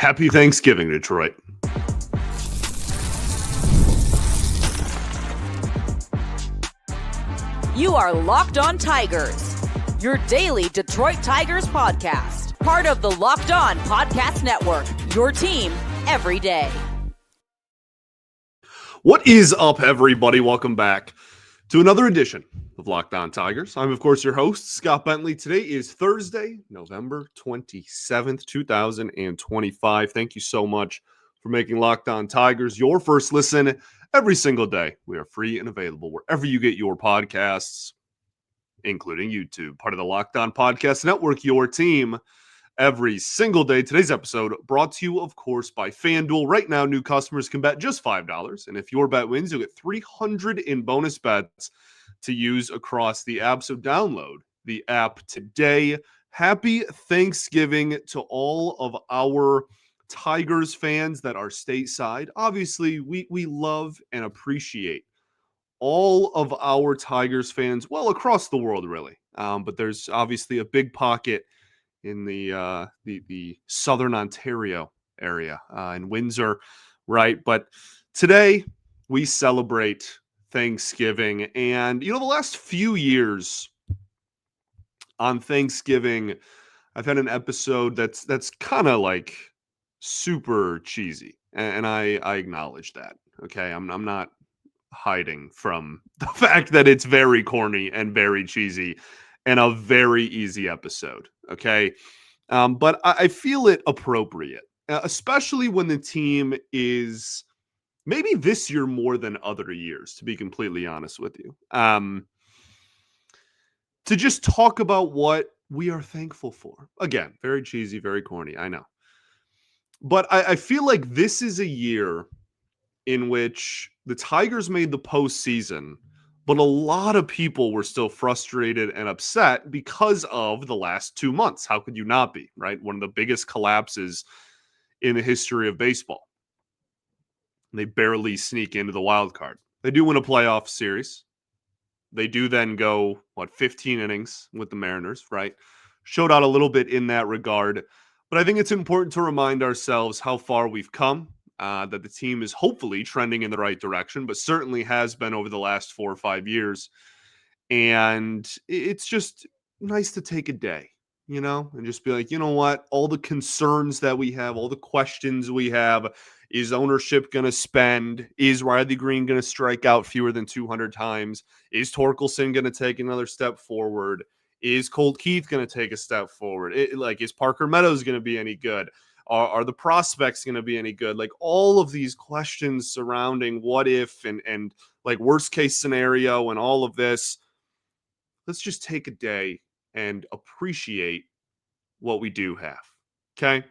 Happy Thanksgiving, Detroit. You are Locked On Tigers, your daily Detroit Tigers podcast. Part of the Locked On Podcast Network, your team every day. What is up, everybody? Welcome back to another edition of Locked On Tigers. I'm, of course, your host, Scott Bentley. Today is Thursday, November 27th, 2025. Thank you so much for making Locked On Tigers your first listen every single day. We are free and available wherever you get your podcasts, including YouTube, part of the Locked On Podcast Network, your team every single day. Today's episode brought to you, of course, by FanDuel. Right now, new customers can bet just $5. And if your bet wins, you'll get $300 in bonus bets to use across the app. So download the app today. Happy Thanksgiving to all of our Tigers fans that are stateside. Obviously, we love and appreciate all of our Tigers fans, well, across the world, really. But there's obviously a big pocket in the Southern Ontario area in Windsor, right? But today we celebrate Thanksgiving, and the last few years on Thanksgiving, I've had an episode that's kind of like super cheesy, and I acknowledge that. Okay, I'm not hiding from the fact that it's very corny and very cheesy and a very easy episode. Okay. But I feel it appropriate, especially when the team is maybe this year more than other years, to be completely honest with you, to just talk about what we are thankful for. Again, very cheesy, very corny, I know. But I feel like this is a year in which the Tigers made the postseason, but a lot of people were still frustrated and upset because of the last 2 months. How could you not be, right? One of the biggest collapses in the history of baseball. They barely sneak into the wild card. They do win a playoff series. They do then go, 15 innings with the Mariners, right? Showed out a little bit in that regard. But I think it's important to remind ourselves how far we've come. That the team is hopefully trending in the right direction, but certainly has been over the last 4 or 5 years. And it's just nice to take a day, and just be like, you know what? All the concerns that we have, all the questions we have, is ownership going to spend? Is Riley Green going to strike out fewer than 200 times? Is Torkelson going to take another step forward? Is Colt Keith going to take a step forward? Is Parker Meadows going to be any good? Are the prospects going to be any good? Like all of these questions surrounding what if and like worst case scenario and all of this. Let's just take a day and appreciate what we do have. Okay.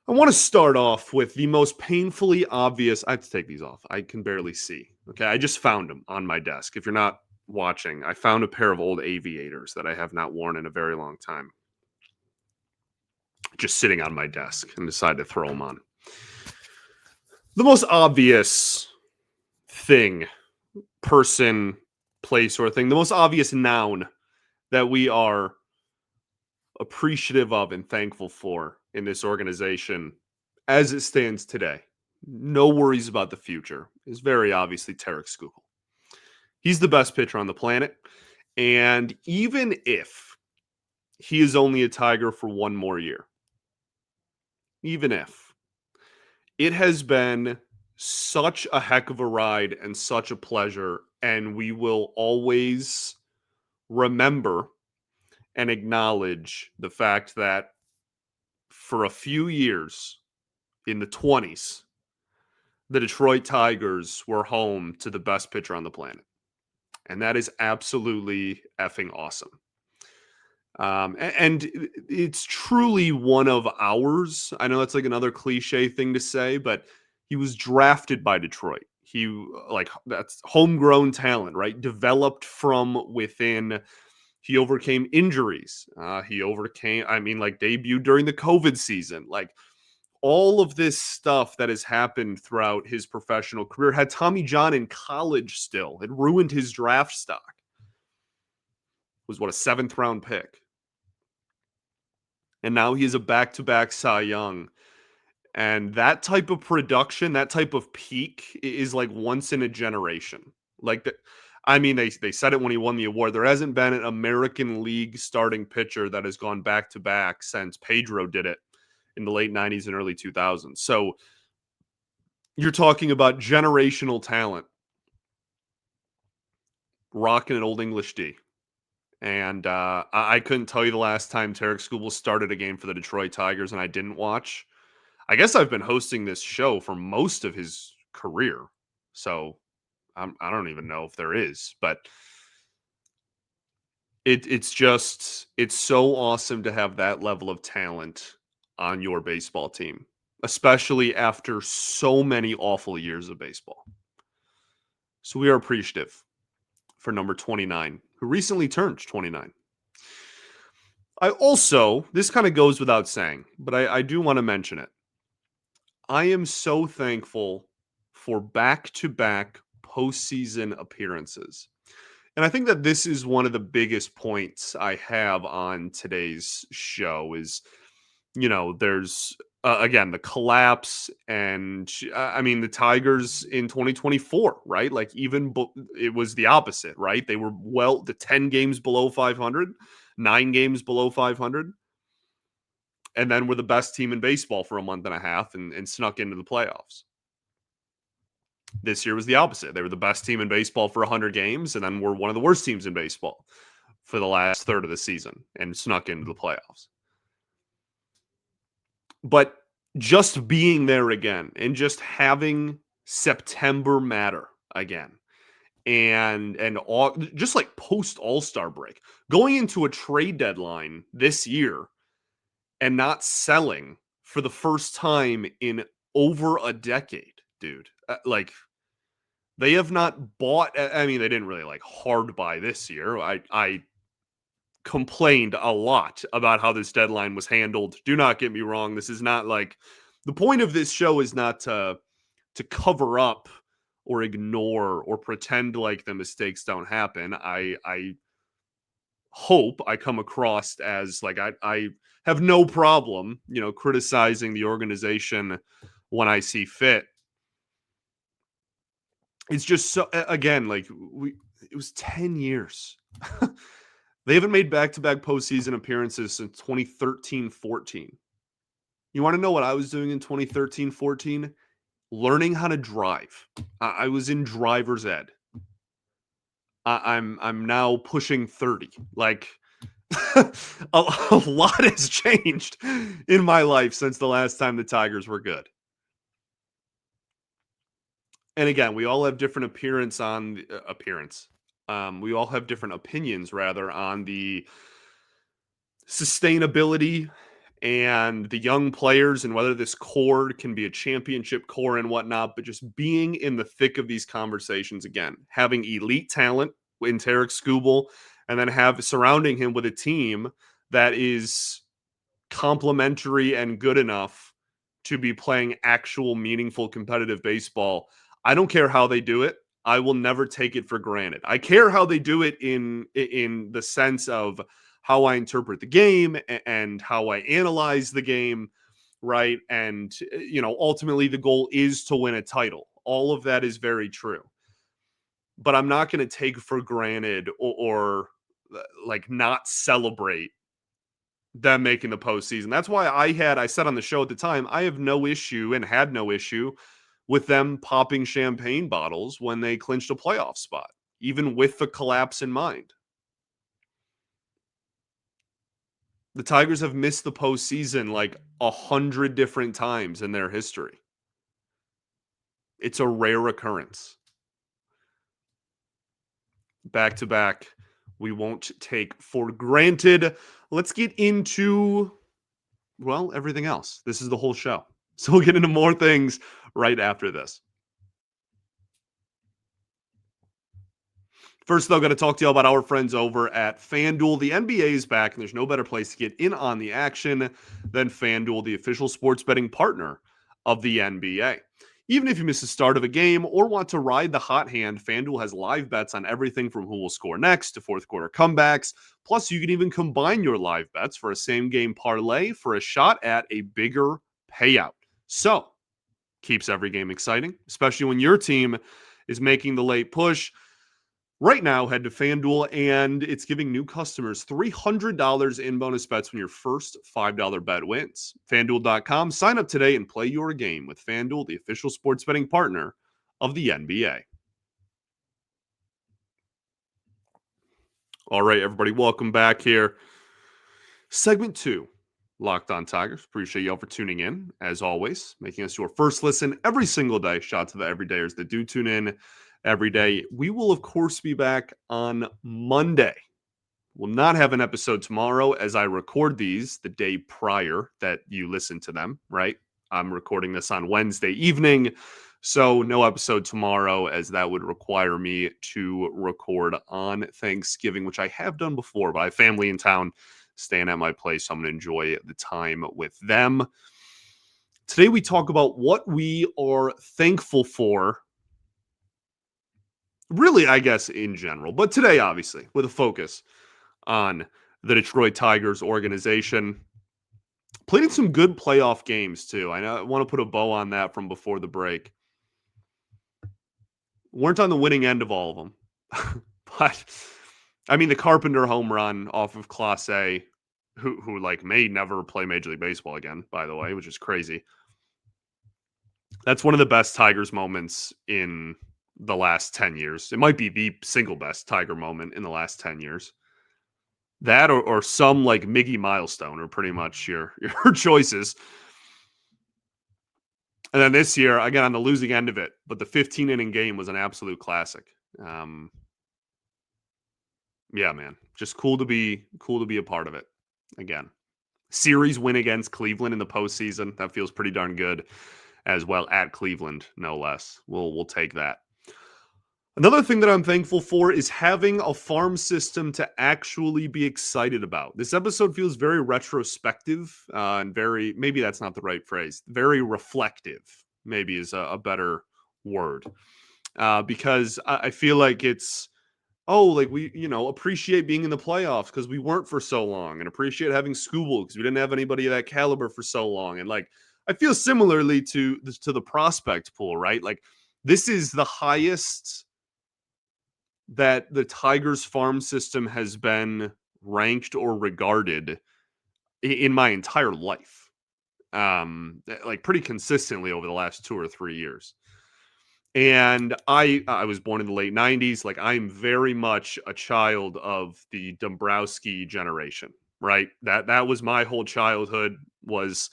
I want to start off with the most painfully obvious. I have to take these off. I can barely see. Okay. I just found them on my desk. If you're not watching, I found a pair of old aviators that I have not worn in a very long time, just sitting on my desk, and decided to throw them on. The most obvious thing, person, place, or thing, the most obvious noun that we are appreciative of and thankful for in this organization as it stands today, no worries about the future, is very obviously Tarik Skubal. He's the best pitcher on the planet. And even if he is only a Tiger for one more year, even if, it has been such a heck of a ride and such a pleasure, and we will always remember and acknowledge the fact that for a few years in the 20s, the Detroit Tigers were home to the best pitcher on the planet. And that is absolutely effing awesome. And it's truly one of ours. I know that's like another cliche thing to say, but he was drafted by Detroit. That's homegrown talent, right? Developed from within. He overcame injuries. He debuted during the COVID season. Like all of this stuff that has happened throughout his professional career. Had Tommy John in college still. It ruined his draft stock. Was a 7th round pick. And now he is a back-to-back Cy Young. And that type of production, that type of peak is like once in a generation. Like, I mean, they said it when he won the award. There hasn't been an American League starting pitcher that has gone back-to-back since Pedro did it in the late 90s and early 2000s. So you're talking about generational talent rocking an Old English D. And I couldn't tell you the last time Tarik Skubal started a game for the Detroit Tigers and I didn't watch. I guess I've been hosting this show for most of his career. So I don't even know if there is. But it's so awesome to have that level of talent on your baseball team, especially after so many awful years of baseball. So we are appreciative for number 29, who recently turned 29. I also, this kind of goes without saying, but I do want to mention it. I am so thankful for back-to-back postseason appearances. And I think that this is one of the biggest points I have on today's show is, there's, again, the collapse and, I mean, the Tigers in 2024, right? Like it was the opposite, right? They were the 10 games below 500, 9 games below 500. And then we're the best team in baseball for a month and a half and snuck into the playoffs. This year was the opposite. They were the best team in baseball for 100 games, and then we're one of the worst teams in baseball for the last third of the season and snuck into the playoffs. But just being there again and just having September matter again and just like post All-Star break, going into a trade deadline this year and not selling for the first time in over a decade, dude. Like, they have not bought. I mean, they didn't really like hard buy this year. I complained a lot about how this deadline was handled. Do not get me wrong. This is not like the point of this show is not to cover up or ignore or pretend like the mistakes don't happen. I hope I come across as like I have no problem, criticizing the organization when I see fit. It's just so, again, like it was 10 years. They haven't made back-to-back postseason appearances since 2013-14. You want to know what I was doing in 2013-14? Learning how to drive. I was in driver's ed. I'm now pushing 30. Like, a lot has changed in my life since the last time the Tigers were good. And again, we all have different appearance. We all have different opinions, rather, on the sustainability and the young players and whether this core can be a championship core and whatnot. But just being in the thick of these conversations again, having elite talent in Tarik Skubal, and then surrounding him with a team that is complementary and good enough to be playing actual meaningful competitive baseball. I don't care how they do it. I will never take it for granted. I care how they do it in the sense of how I interpret the game and how I analyze the game, right? And, ultimately the goal is to win a title. All of that is very true. But I'm not going to take for granted or like not celebrate them making the postseason. That's why I said on the show at the time, I have no issue and had no issue with them popping champagne bottles when they clinched a playoff spot, even with the collapse in mind. The Tigers have missed the postseason like 100 different times in their history. It's a rare occurrence. Back to back, we won't take for granted. Let's get into, everything else. This is the whole show. So we'll get into more things right after this. First, though, got to talk to you about our friends over at FanDuel. The NBA is back, and there's no better place to get in on the action than FanDuel, the official sports betting partner of the NBA. Even if you miss the start of a game or want to ride the hot hand, FanDuel has live bets on everything from who will score next to fourth quarter comebacks. Plus, you can even combine your live bets for a same game parlay for a shot at a bigger payout. So, keeps every game exciting, especially when your team is making the late push. Right now, head to FanDuel, and it's giving new customers $300 in bonus bets when your first $5 bet wins. FanDuel.com. Sign up today and play your game with FanDuel, the official sports betting partner of the NBA. All right, everybody, welcome back here. Segment 2, Locked On Tigers. Appreciate y'all for tuning in, as always, making us your first listen every single day. Shout out to the everydayers that do tune in every day. We will, of course, be back on Monday. We'll not have an episode tomorrow as I record these the day prior that you listen to them, right? I'm recording this on Wednesday evening, so no episode tomorrow as that would require me to record on Thanksgiving, which I have done before, but I have family in town staying at my place, so I'm going to enjoy the time with them. Today we talk about what we are thankful for, really, I guess, in general, but today, obviously, with a focus on the Detroit Tigers organization. Played in some good playoff games, too. I want to put a bow on that from before the break. Weren't on the winning end of all of them. But, I mean, the Carpenter home run off of Class A, who may never play Major League Baseball again, by the way, which is crazy. That's one of the best Tigers moments in the last 10 years. It might be the single best Tiger moment in the last 10 years. That or some Miggy milestone are pretty much your choices. And then this year, again, on the losing end of it, but the 15-inning game was an absolute classic. Yeah, man, just cool to be a part of it again. Series win against Cleveland in the postseason. That feels pretty darn good as well, at Cleveland, no less. We'll take that. Another thing that I'm thankful for is having a farm system to actually be excited about. This episode feels very retrospective and very, maybe that's not the right phrase, very reflective, maybe is a better word. Because I feel like it's, we, appreciate being in the playoffs because we weren't for so long, and appreciate having Skubal because we didn't have anybody of that caliber for so long. And I feel similarly to the prospect pool, right? This is the highest that the Tigers farm system has been ranked or regarded in my entire life. Pretty consistently over the last 2 or 3 years. And I was born in the late 90s. I'm very much a child of the Dombrowski generation, right? That was my whole childhood was,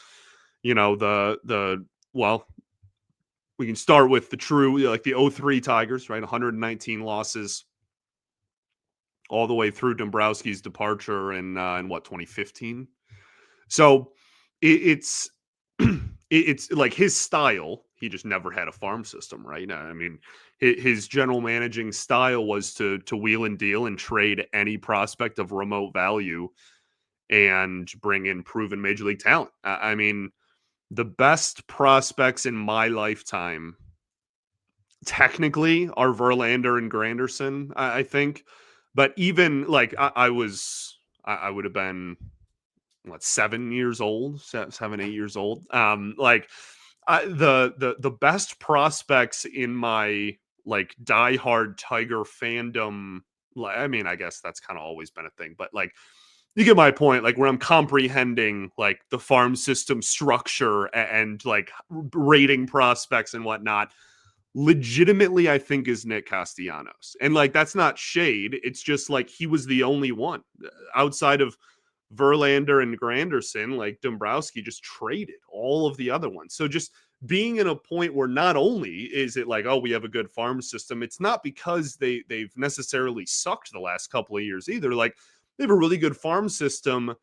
we can start with the true, the 03 Tigers, right? 119 losses all the way through Dombrowski's departure in 2015. So it's it's his style. He just never had a farm system, right? I mean, his general managing style was to wheel and deal and trade any prospect of remote value and bring in proven major league talent. I mean, the best prospects in my lifetime technically are Verlander and Granderson, I think. But even I would have been 7 years old, 7, 8 years old. The best prospects in my diehard Tiger fandom. I mean, I guess that's kind of always been a thing, but you get my point, where I'm comprehending the farm system structure and rating prospects and whatnot. Legitimately, I think is Nick Castellanos. And that's not shade. It's just he was the only one outside of Verlander and Granderson. Dombrowski just traded all of the other ones. So just being in a point where not only is it we have a good farm system, it's not because they've necessarily sucked the last couple of years either. They have a really good farm system.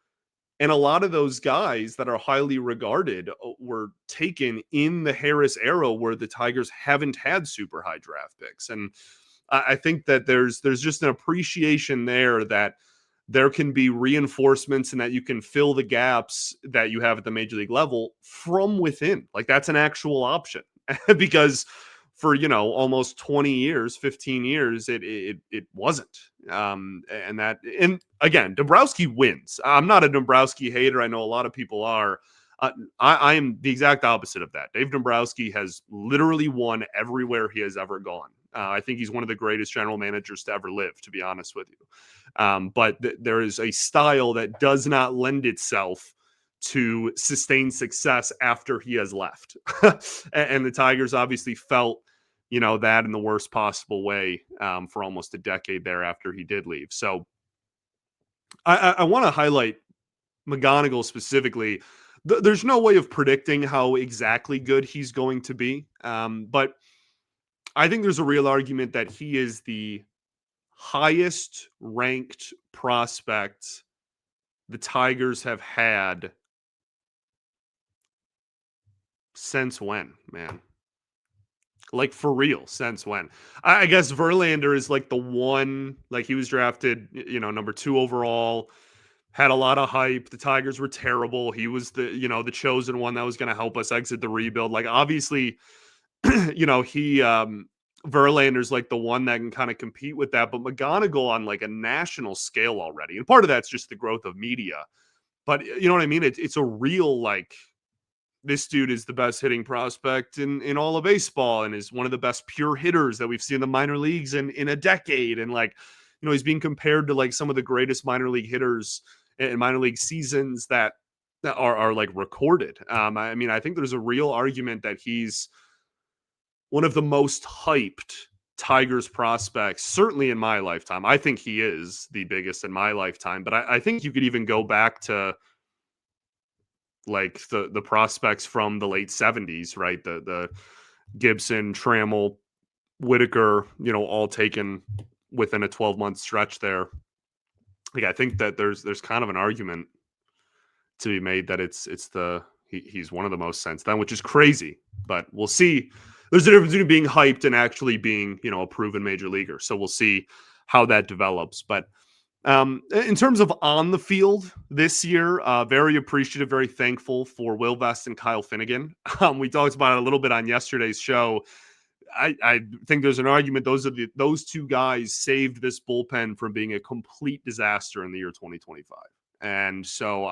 And a lot of those guys that are highly regarded were taken in the Harris era where the Tigers haven't had super high draft picks. And I think that there's just an appreciation there that there can be reinforcements and that you can fill the gaps that you have at the major league level from within. That's an actual option. because for, almost 20 years, 15 years, it wasn't. And again, Dombrowski wins. I'm not a Dombrowski hater. I know a lot of people are. I am the exact opposite of that. Dave Dombrowski has literally won everywhere he has ever gone. I think he's one of the greatest general managers to ever live, to be honest with you. But there is a style that does not lend itself to sustain success after he has left. And the Tigers obviously felt, that in the worst possible way for almost a decade there after he did leave. So I want to highlight McGonigle specifically. There's no way of predicting how exactly good he's going to be. But I think there's a real argument that he is the highest ranked prospect the Tigers have had since when, man? Like, for real, since when? I guess Verlander is like the one, like he was drafted, number 2 overall, had a lot of hype. The Tigers were terrible. He was the chosen one that was going to help us exit the rebuild. Like, obviously, he, Verlander's like the one that can kind of compete with that, but McGonigle on like a national scale already. And part of that's just the growth of media. But you know what I mean? It's a real, like, this dude is the best hitting prospect in all of baseball and is one of the best pure hitters that we've seen in the minor leagues in a decade. And like, he's being compared to like some of the greatest minor league hitters in minor league seasons that are like recorded. I mean, I think there's a real argument that he's one of the most hyped Tigers prospects, certainly in my lifetime. I think he is the biggest in my lifetime, but I think you could even go back to like the prospects from the late 70s, right? The Gibson, Trammell, Whitaker, all taken within a 12-month stretch there. Like, I think that there's kind of an argument to be made that he's one of the most since then, which is crazy, but we'll see. There's a difference between being hyped and actually being, a proven major leaguer. So we'll see how that develops. But in terms of on the field this year, very appreciative, very thankful for Will Vest and Kyle Finnegan. We talked about it a little bit on yesterday's show. I think there's an argument those two guys saved this bullpen from being a complete disaster in the year 2025. And so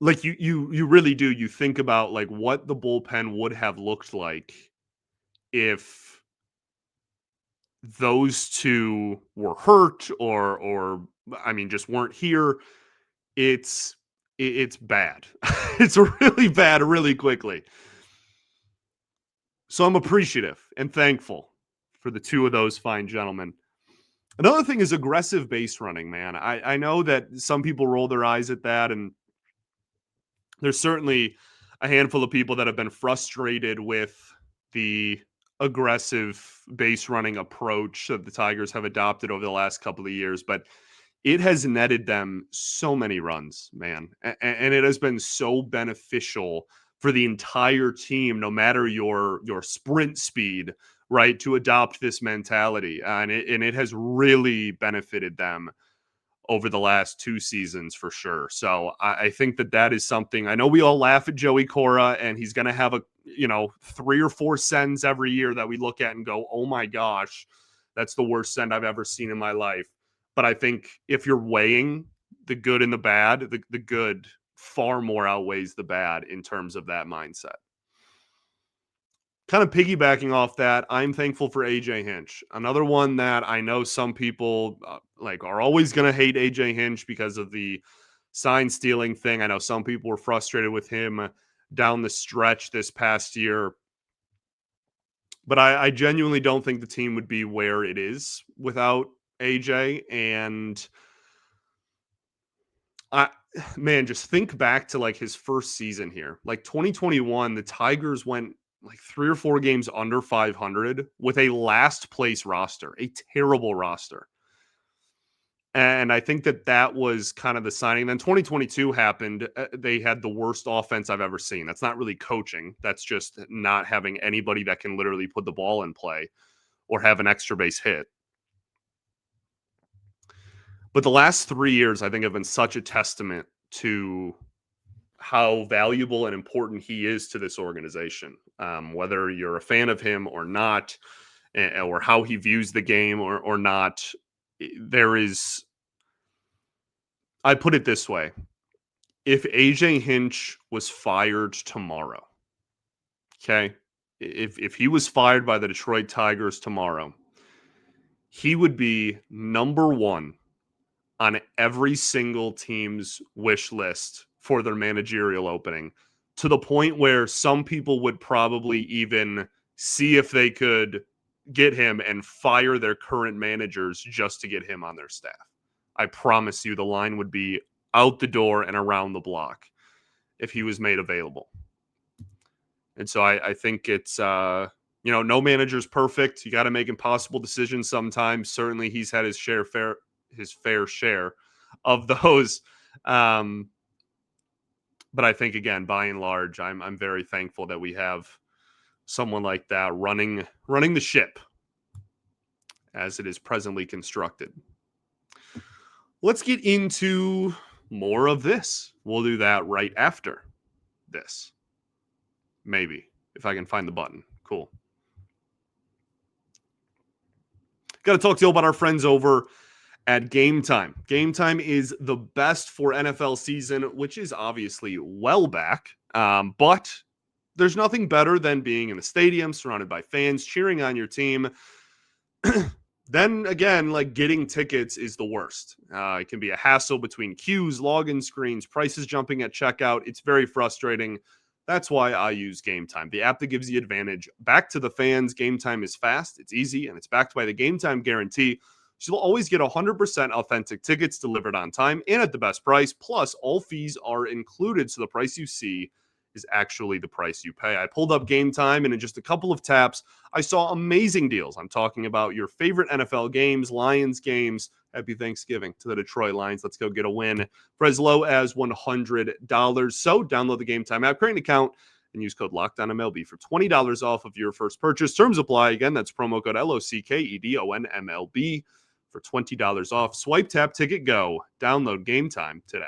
like you really do. You think about like what the bullpen would have looked like if those two were hurt or I mean just weren't here. It's bad. It's really bad really quickly. So I'm appreciative and thankful for the two of those fine gentlemen. Another thing is aggressive base running, man. I know that some people roll their eyes at that, and there's certainly a handful of people that have been frustrated with the aggressive base running approach that the Tigers have adopted over the last couple of years, but it has netted them so many runs, man. And it has been so beneficial for the entire team, no matter your sprint speed, right, to adopt this mentality. And it has really benefited them over the last 2 seasons for sure. So I think that is something. I know we all laugh at Joey Cora, and he's going to have 3 or 4 sends every year that we look at and go, oh my gosh, that's the worst send I've ever seen in my life. But I think if you're weighing the good and the bad, the good far more outweighs the bad in terms of that mindset. Kind of piggybacking off that, I'm thankful for AJ Hinch. Another one that I know some people are always going to hate AJ Hinch because of the sign stealing thing. I know some people were frustrated with him down the stretch this past year. But I genuinely don't think the team would be where it is without AJ. And just think back to like his first season here. Like 2021, the Tigers went like 3 or 4 games under 500 with a last place roster, a terrible roster. And I think that was kind of the signing. Then 2022 happened. They had the worst offense I've ever seen. That's not really coaching. That's just not having anybody that can literally put the ball in play or have an extra base hit. But the last 3 years, I think, have been such a testament to how valuable and important he is to this organization. Whether you're a fan of him or not, or how he views the game or not, I put it this way. If AJ Hinch was fired tomorrow, okay, if he was fired by the Detroit Tigers tomorrow, he would be number one on every single team's wish list for their managerial opening, to the point where some people would probably even see if they could get him and fire their current managers just to get him on their staff. I promise you the line would be out the door and around the block if he was made available. And so I think it's, no manager's perfect. You got to make impossible decisions sometimes. Certainly he's had his fair share of those. But I think, again, by and large, I'm very thankful that we have someone like that running the ship as it is presently constructed. Let's get into more of this. We'll do that right after this. Maybe, if I can find the button. Cool. Got to talk to you about our friends over at Game Time. Game Time is the best for NFL season, which is obviously well back. But there's nothing better than being in the stadium, surrounded by fans, cheering on your team. Then again, like, getting tickets is the worst. It can be a hassle between queues, login screens, prices jumping at checkout. It's very frustrating. That's why I use Game Time, the app that gives you advantage. Back to the fans, Game Time is fast, it's easy, and it's backed by the Game Time guarantee. So you'll always get 100% authentic tickets delivered on time and at the best price. Plus, all fees are included, so the price you see is actually the price you pay. I pulled up Game Time, and in just a couple of taps, I saw amazing deals. I'm talking about your favorite NFL games, Lions games. Happy Thanksgiving to the Detroit Lions. Let's go get a win for as low as $100. So download the Game Time app, create an account, and use code LOCKEDONMLB for $20 off of your first purchase. Terms apply. Again, that's promo code LOCKEDONMLB for $20 off. Swipe, tap, ticket, go. Download Game Time today.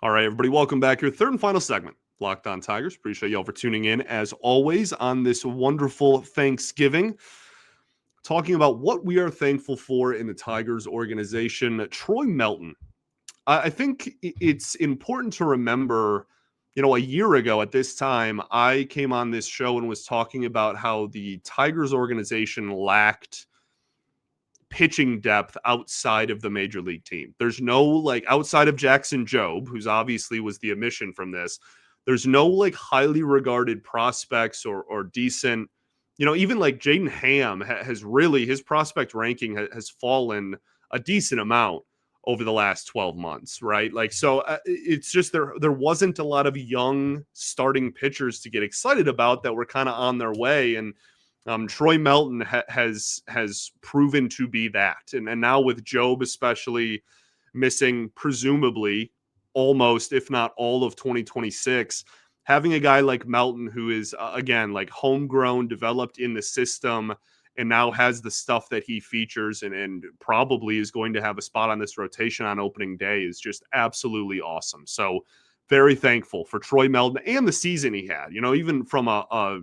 All right, everybody, welcome back. Your third and final segment, Locked On Tigers. Appreciate y'all for tuning in, as always, on this wonderful Thanksgiving. Talking about what we are thankful for in the Tigers organization. Troy Melton. I think it's important to remember, a year ago at this time, I came on this show and was talking about how the Tigers organization lacked pitching depth outside of the major league team. There's no, outside of Jackson Jobe, who's obviously was the omission from this, there's no highly regarded prospects or decent, even Jaden Ham has really, his prospect ranking has fallen a decent amount over the last 12 months, right? It's just there wasn't a lot of young starting pitchers to get excited about that were kind of on their way. And Troy Melton has proven to be that. And now with Jobe especially missing presumably almost, if not all of 2026, having a guy like Melton who is, again, homegrown, developed in the system, and now has the stuff that he features and probably is going to have a spot on this rotation on opening day is just absolutely awesome. So very thankful for Troy Melton and the season he had, even from a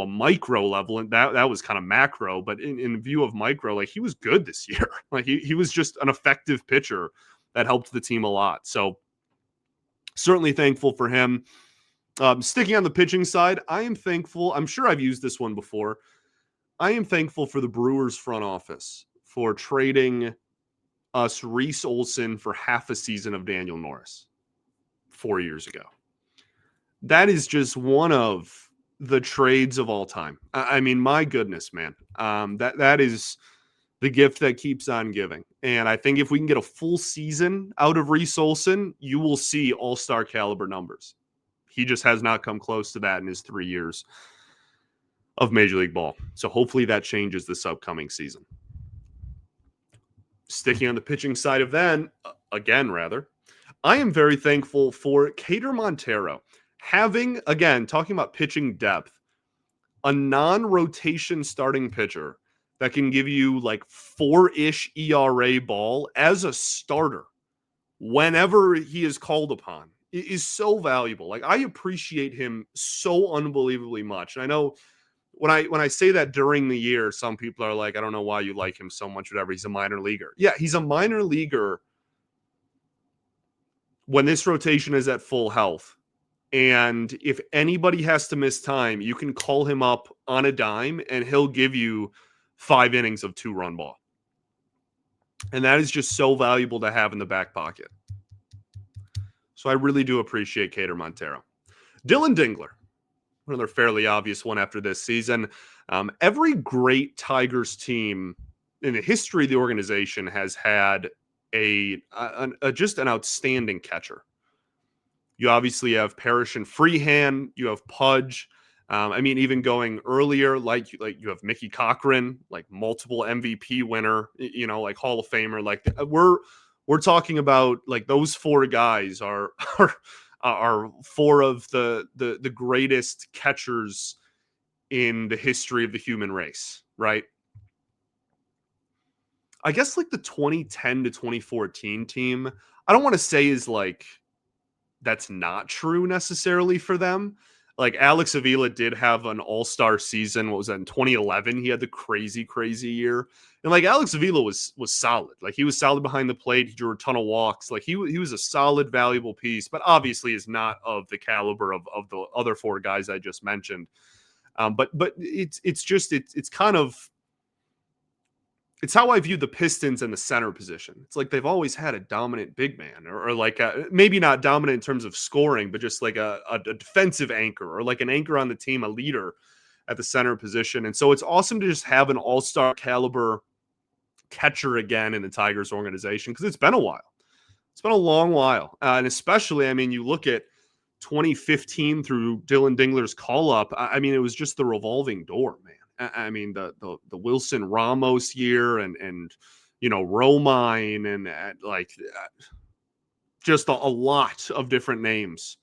micro level, and that was kind of macro, but in view of micro, he was good this year. He was just an effective pitcher that helped the team a lot. So certainly thankful for him. Sticking on the pitching side, I am thankful. I'm sure I've used this one before. I am thankful for the Brewers front office for trading us Reese Olson for half a season of Daniel Norris 4 years ago. That is just one of the trades of all time. I mean, my goodness, man. That is the gift that keeps on giving. And I think if we can get a full season out of Reese Olson, you will see all-star caliber numbers. He just has not come close to that in his 3 years of Major League Ball. So hopefully that changes this upcoming season. Sticking on the pitching side of I am very thankful for Cater Montero. Having, again, talking about pitching depth, a non-rotation starting pitcher that can give you like 4-ish ERA ball as a starter whenever he is called upon is so valuable. Like, I appreciate him so unbelievably much. And I know when I say that during the year, some people are like, I don't know why you like him so much, whatever. He's a minor leaguer. Yeah, he's a minor leaguer when this rotation is at full health. And if anybody has to miss time, you can call him up on a dime and he'll give you 5 innings of 2-run ball. And that is just so valuable to have in the back pocket. So I really do appreciate Cater Montero. Dylan Dingler, another fairly obvious one after this season. Every great Tigers team in the history of the organization has had just an outstanding catcher. You obviously have Parrish and Freehan. You have Pudge. Even going earlier, like you have Mickey Cochran, like multiple MVP winner, like Hall of Famer. Like we're talking about like those 4 guys are 4 of the greatest catchers in the history of the human race, right? I guess like the 2010 to 2014 team, I don't want to say is like that's not true necessarily for them. Like Alex Avila did have an all-star season. What was that, in 2011? He had the crazy year. And like Alex Avila was solid. Like he was solid behind the plate. He drew a ton of walks. Like he was a solid, valuable piece, but obviously is not of the caliber of the other 4 guys I just mentioned. But it's kind of, it's how I view the Pistons and the center position. It's like they've always had a dominant big man, or like maybe not dominant in terms of scoring, but just like a defensive anchor, or like an anchor on the team, a leader at the center position. And so it's awesome to just have an all-star caliber catcher again in the Tigers organization, because it's been a while. It's been a long while. And especially, you look at 2015 through Dylan Dingler's call-up. It was just the revolving door, man. The Wilson Ramos year and Romine and just a lot of different names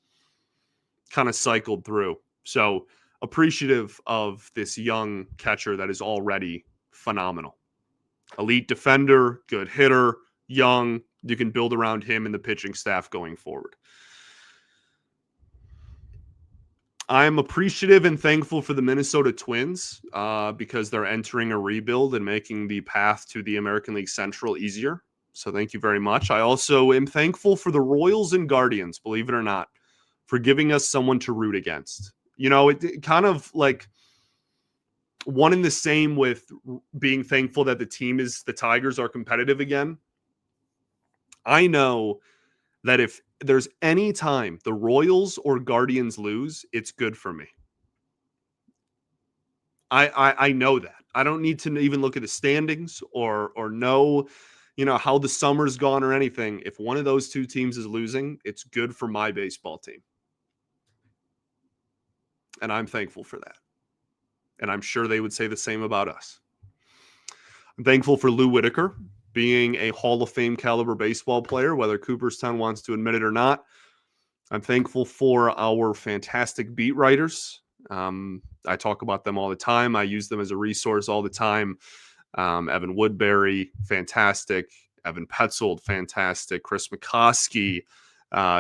kind of cycled through. So appreciative of this young catcher that is already phenomenal. Elite defender, good hitter, young. You can build around him and the pitching staff going forward. I'm appreciative and thankful for the Minnesota Twins because they're entering a rebuild and making the path to the American League Central easier. So thank you very much. I also am thankful for the Royals and Guardians, believe it or not, for giving us someone to root against. It kind of like one in the same with being thankful that the Tigers are competitive again. I know that if there's any time the Royals or Guardians lose, it's good for me. I know that. I don't need to even look at the standings or know, how the summer's gone or anything. If one of those 2 teams is losing, it's good for my baseball team. And I'm thankful for that. And I'm sure they would say the same about us. I'm thankful for Lou Whitaker being a Hall of Fame caliber baseball player, whether Cooperstown wants to admit it or not. I'm thankful for our fantastic beat writers. I talk about them all the time. I use them as a resource all the time. Evan Woodbury, fantastic. Evan Petzold, fantastic. Chris McCoskey,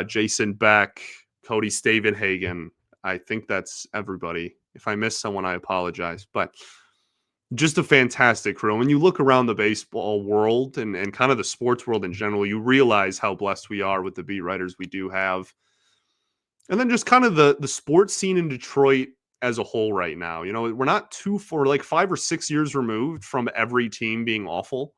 Jason Beck, Cody Stavenhagen. I think that's everybody. If I missed someone, I apologize. But just a fantastic crew. When you look around the baseball world and kind of the sports world in general, you realize how blessed we are with the beat writers we do have. And then just kind of the sports scene in Detroit as a whole right now. We're not like 5 or 6 years removed from every team being awful.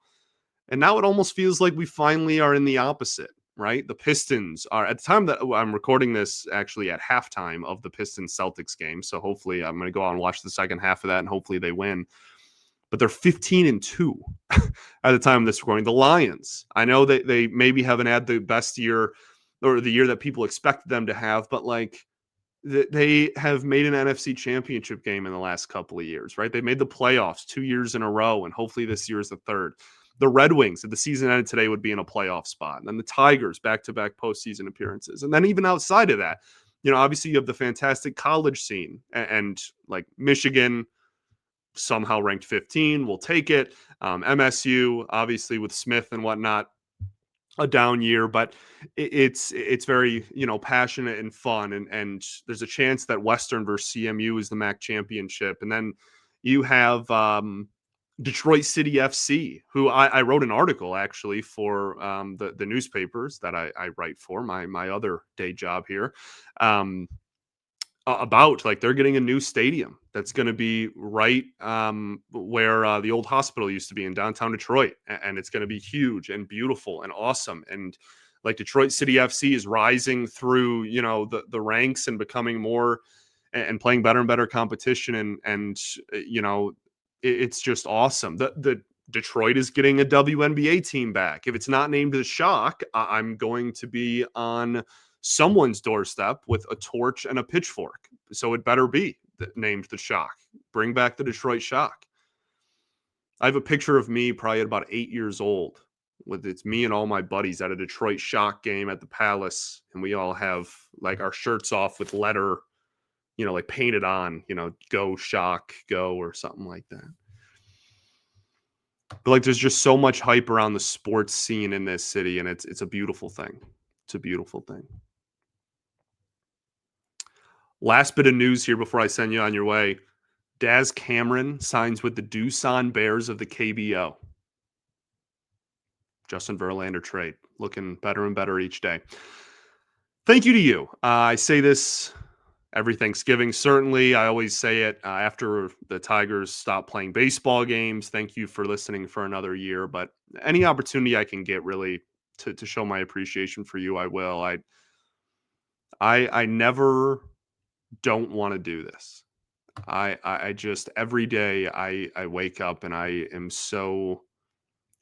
And now it almost feels like we finally are in the opposite, right? The Pistons are, at the time that I'm recording this, actually at halftime of the Pistons-Celtics game. So hopefully I'm going to go out and watch the second half of that, and hopefully they win. But they're 15-2 at the time of this recording. The Lions, I know that they maybe haven't had the best year or the year that people expected them to have, but like they have made an NFC championship game in the last couple of years, right? They made the playoffs 2 years in a row, and hopefully this year is the third. The Red Wings, if the season ended today, would be in a playoff spot. And then the Tigers, back-to-back postseason appearances. And then even outside of that, obviously you have the fantastic college scene and like Michigan, somehow ranked 15. We'll take it. MSU, obviously with Smith and whatnot, a down year, but it's very, passionate and fun. And there's a chance that Western versus CMU is the MAC championship. And then you have Detroit City FC, who I wrote an article actually for the newspapers that I write for, my other day job here, about like they're getting a new stadium that's going to be right where the old hospital used to be in downtown Detroit, and it's going to be huge and beautiful and awesome. And like Detroit City FC is rising through the ranks and becoming more and playing better and better competition, and it's just awesome. The Detroit is getting a WNBA team back. If it's not named the Shock, I'm going to be on someone's doorstep with a torch and a pitchfork. So it better be named the Shock. Bring back the Detroit Shock. I have a picture of me probably at about 8 years old. It's me and all my buddies at a Detroit Shock game at the Palace. And we all have like our shirts off with letter, like painted on, go Shock, go, or something like that. But like there's just so much hype around the sports scene in this city, and it's a beautiful thing. It's a beautiful thing. Last bit of news here before I send you on your way. Daz Cameron signs with the Doosan Bears of the KBO. Justin Verlander trade. Looking better and better each day. Thank you to you. I say this every Thanksgiving, certainly. I always say it after the Tigers stop playing baseball games. Thank you for listening for another year. But any opportunity I can get really to show my appreciation for you, I will. I never don't want to do this. I just every day I wake up and I am so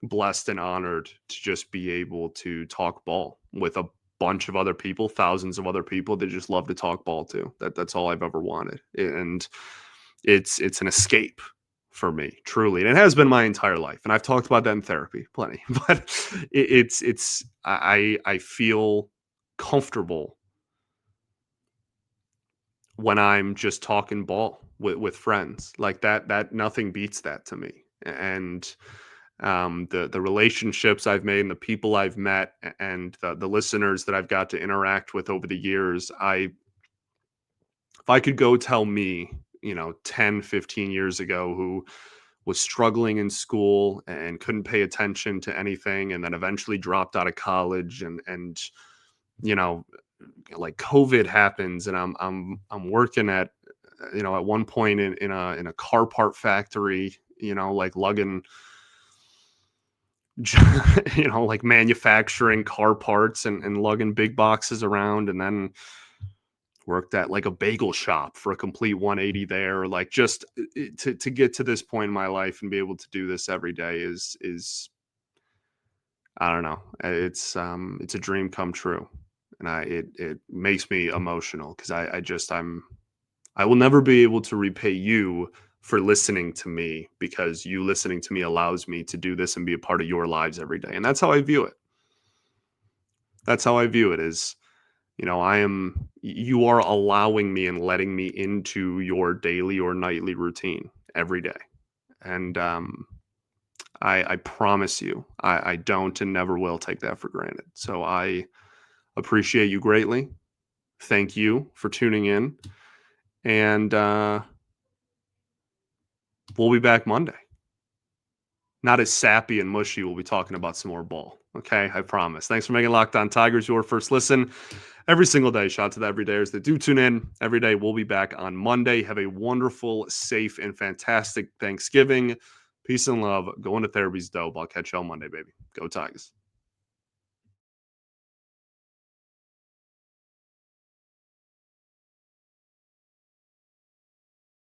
blessed and honored to just be able to talk ball with a bunch of other people, thousands of other people that just love to talk ball too. That's all I've ever wanted. And it's an escape for me, truly. And it has been my entire life. And I've talked about that in therapy plenty, but I feel comfortable when I'm just talking ball with friends like that nothing beats that to me. And the relationships I've made and the people I've met and the listeners that I've got to interact with over the years, if I could go tell me, 10, 15 years ago, who was struggling in school and couldn't pay attention to anything, and then eventually dropped out of college, and like COVID happens, and I'm working at at one point in a car part factory, like lugging like manufacturing car parts and lugging big boxes around, and then worked at like a bagel shop for a complete 180 there. Like just to get to this point in my life and be able to do this every day is I don't know. It's a dream come true. And it makes me emotional because I will never be able to repay you for listening to me, because you listening to me allows me to do this and be a part of your lives every day. And that's how I view it. That's how I view it is, you are allowing me and letting me into your daily or nightly routine every day. And I promise you, I don't and never will take that for granted. So I appreciate you greatly. Thank you for tuning in. And we'll be back Monday. Not as sappy and mushy. We'll be talking about some more ball. Okay, I promise. Thanks for making Locked On Tigers your first listen every single day. Shout out to the everydayers that do tune in every day. We'll be back on Monday. Have a wonderful, safe, and fantastic Thanksgiving. Peace and love. Go into therapy's dope. I'll catch you on Monday, baby. Go Tigers.